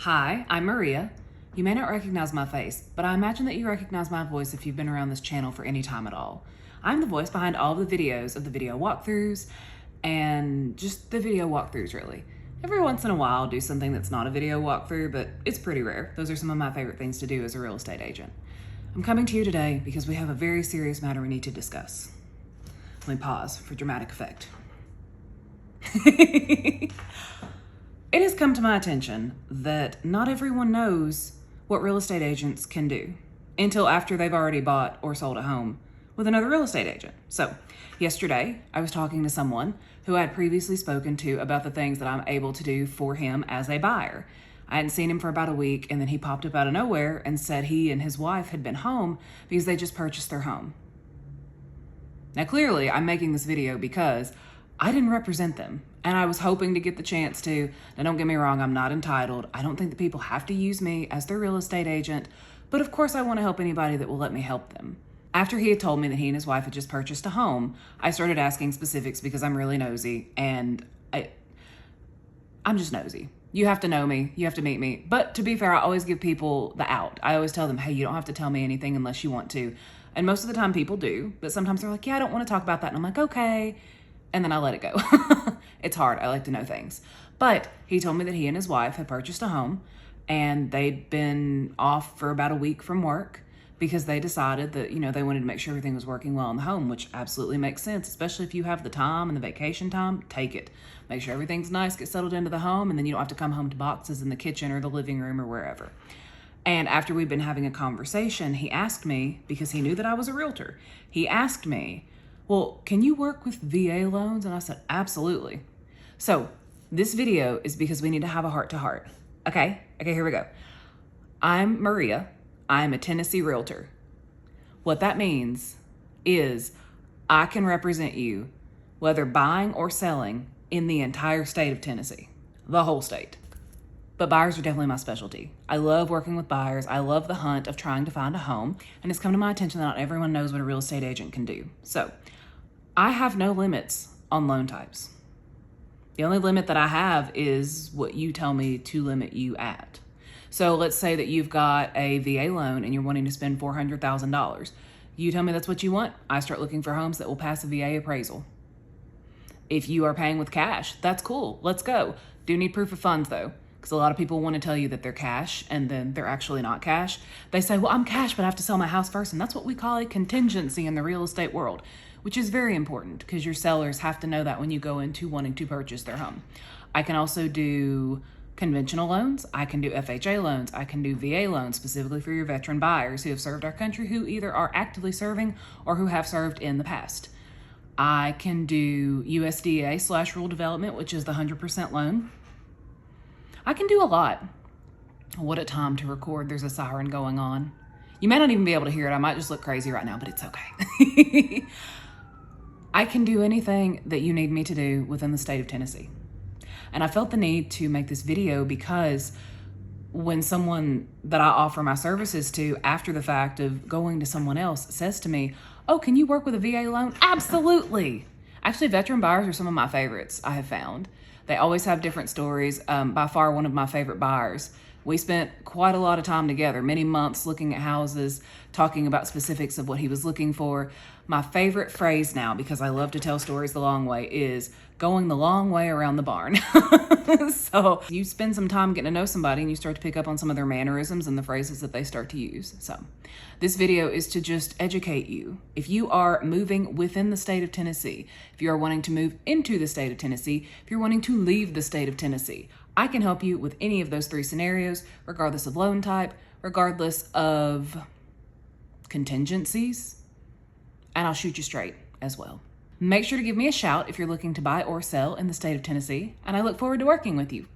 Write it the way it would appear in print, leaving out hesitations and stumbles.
Hi, I'm Maria. You may not recognize my face, but I imagine that you recognize my voice if you've been around this channel for any time at all. I'm the voice behind all of the videos of the video walkthroughs and just the video walkthroughs, really. Every once in a while I'll do something that's not a video walkthrough, but it's pretty rare. Those are some of my favorite things to do as a real estate agent. I'm coming to you today because we have a very serious matter we need to discuss. Let me pause for dramatic effect. It has come to my attention that not everyone knows what real estate agents can do until after they've already bought or sold a home with another real estate agent. So yesterday I was talking to someone who I had previously spoken to about the things that I'm able to do for him as a buyer. I hadn't seen him for about a week, and then he popped up out of nowhere and said he and his wife had been home because they just purchased their home. Now clearly I'm making this video because I didn't represent them, and I was hoping to get the chance to. Now don't get me wrong, I'm not entitled. I don't think that people have to use me as their real estate agent, but of course I want to help anybody that will let me help them. After he had told me that he and his wife had just purchased a home, I started asking specifics because I'm really nosy, and I'm just nosy. You have to know me, you have to meet me. But to be fair, I always give people the out. I always tell them, hey, you don't have to tell me anything unless you want to. And most of the time people do, but sometimes they're like, yeah, I don't want to talk about that. And I'm like, okay. And then I let it go. It's hard. I like to know things. But he told me that he and his wife had purchased a home, and they'd been off for about a week from work because they decided that, they wanted to make sure everything was working well in the home, which absolutely makes sense, especially if you have the time and the vacation time, take it. Make sure everything's nice, get settled into the home, and then you don't have to come home to boxes in the kitchen or the living room or wherever. And after we'd been having a conversation, he asked me, because he knew that I was a realtor, he asked me, well, can you work with VA loans? And I said, absolutely. So this video is because we need to have a heart-to-heart. Okay, here we go. I'm Maria. I'm a Tennessee realtor. What that means is I can represent you, whether buying or selling, in the entire state of Tennessee, the whole state. But buyers are definitely my specialty. I love working with buyers. I love the hunt of trying to find a home. And it's come to my attention that not everyone knows what a real estate agent can do. So I have no limits on loan types. The only limit that I have is what you tell me to limit you at. So let's say that you've got a VA loan and you're wanting to spend $400,000. You tell me that's what you want. I start looking for homes that will pass a VA appraisal. If you are paying with cash, that's cool. Let's go. Do need proof of funds though, because a lot of people want to tell you that they're cash and then they're actually not cash. They say, well, I'm cash, but I have to sell my house first. And that's what we call a contingency in the real estate world, which is very important because your sellers have to know that when you go into wanting to purchase their home. I can also do conventional loans. I can do FHA loans. I can do VA loans specifically for your veteran buyers who have served our country, who either are actively serving or who have served in the past. I can do USDA/rural development, which is the 100% loan. I can do a lot. What a time to record. There's a siren going on. You may not even be able to hear it. I might just look crazy right now, but it's okay. I can do anything that you need me to do within the state of Tennessee. And I felt the need to make this video because when someone that I offer my services to after the fact of going to someone else says to me, oh, can you work with a VA loan? Absolutely. Actually, veteran buyers are some of my favorites I have found. They always have different stories. By far, one of my favorite buyers. We spent quite a lot of time together, many months looking at houses, talking about specifics of what he was looking for. My favorite phrase now, because I love to tell stories the long way, is going the long way around the barn. So you spend some time getting to know somebody and you start to pick up on some of their mannerisms and the phrases that they start to use. So this video is to just educate you. If you are moving within the state of Tennessee, if you are wanting to move into the state of Tennessee, if you're wanting to leave the state of Tennessee, I can help you with any of those three scenarios, regardless of loan type, regardless of contingencies, and I'll shoot you straight as well. Make sure to give me a shout if you're looking to buy or sell in the state of Tennessee, and I look forward to working with you.